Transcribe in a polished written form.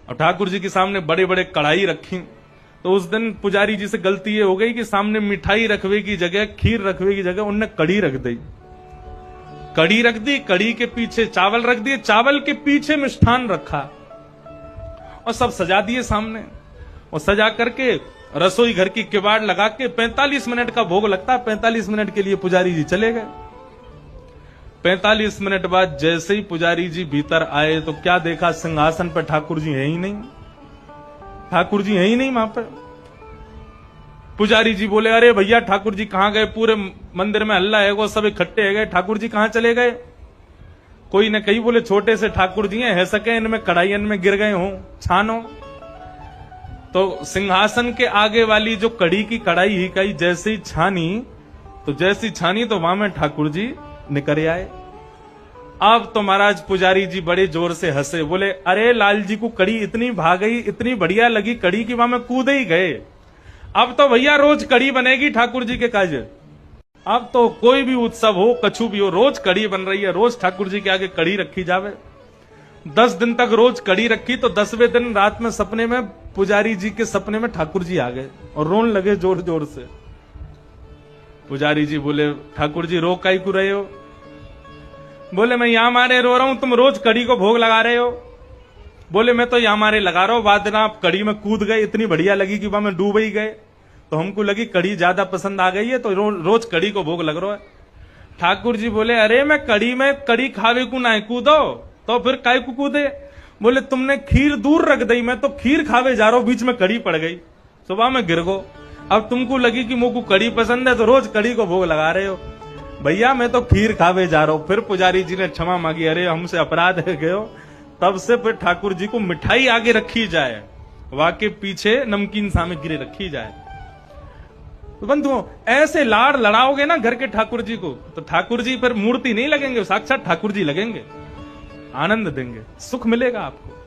और ठाकुर जी के सामने बड़े बड़े कढ़ाई रखी। तो उस दिन पुजारी जी से गलती ये हो गई कि सामने मिठाई रखवे की जगह, खीर रखवे की जगह उनने कड़ी रख दी। कड़ी रख दी, कड़ी के पीछे चावल रख दिए, चावल के पीछे मिष्ठान रखा और सब सजा दिए सामने। और सजा करके रसोई घर की किवाड़ लगा के 45 मिनट का भोग लगता है, 45 मिनट के लिए पुजारी जी चले गए। 45 मिनट बाद जैसे ही पुजारी जी भीतर आए तो क्या देखा, सिंहासन पर ठाकुर जी है ही नहीं। ठाकुर जी है ही नहीं वहां पर। पुजारी जी बोले, अरे भैया ठाकुर जी कहां गए? पूरे मंदिर में हल्ला है, वो सब इकट्ठे है गए, ठाकुर जी कहां चले गए? कोई ने कही, बोले छोटे से ठाकुर जी है सके, इनमें कढ़ाइयन में गिर गए हों, छानो। तो सिंहासन के आगे वाली जो कड़ी की कढ़ाई ही कही जैसे ही छानी, तो वहां में ठाकुर जी निकल आए। अब तो महाराज पुजारी जी बड़े जोर से हंसे, बोले अरे लाल जी को कड़ी इतनी भाग गई, इतनी बढ़िया लगी कड़ी की वहां में कूदे ही गए। अब तो भैया रोज कड़ी बनेगी ठाकुर जी के काज। अब तो कोई भी उत्सव हो, कछु भी हो, रोज कड़ी बन रही है, रोज ठाकुर जी के आगे कड़ी रखी जावे। 10 दिन तक रोज कड़ी रखी तो 10वें दिन रात में सपने में पुजारी जी के सपने में ठाकुर जी आ गए और रोन लगे जोर जोर से। पुजारी जी बोले, ठाकुर जी रो काई को रहे हो? बोले मैं यहां मारे रो रहा हूं, तुम रोज कड़ी को भोग लगा रहे हो। बोले मैं तो यहां मारे लगा रहा हूं, बाद में आप कड़ी में कूद गए, इतनी बढ़िया लगी कि वहां में डूब ही गए, तो हमको लगी कड़ी ज्यादा पसंद आ गई है, तो रोज कड़ी को भोग लग रहा है। ठाकुर जी बोले, अरे मैं कड़ी खावे को ना कूदो, तो फिर काय को कूदे? बोले तुमने खीर दूर रख दी, मैं तो खीर खावे जा रहा हूं, बीच में कड़ी पड़ गई, सुबह में गिर गो। अब तुमको लगी कि मुझको कड़ी पसंद है तो रोज कड़ी को भोग लगा रहे हो। भैया मैं तो खीर खावे जा रहा हूं। फिर पुजारी जी ने क्षमा मांगी, अरे हमसे अपराध है गयो। तब से फिर ठाकुर जी को मिठाई आगे रखी जाए, वाके पीछे नमकीन सामग्री रखी जाए। तो बंधुओं, ऐसे लाड़ लड़ाओगे ना घर के ठाकुर जी को, तो ठाकुर जी फिर मूर्ति नहीं लगेंगे, साक्षात ठाकुर जी लगेंगे, आनंद देंगे, सुख मिलेगा आपको।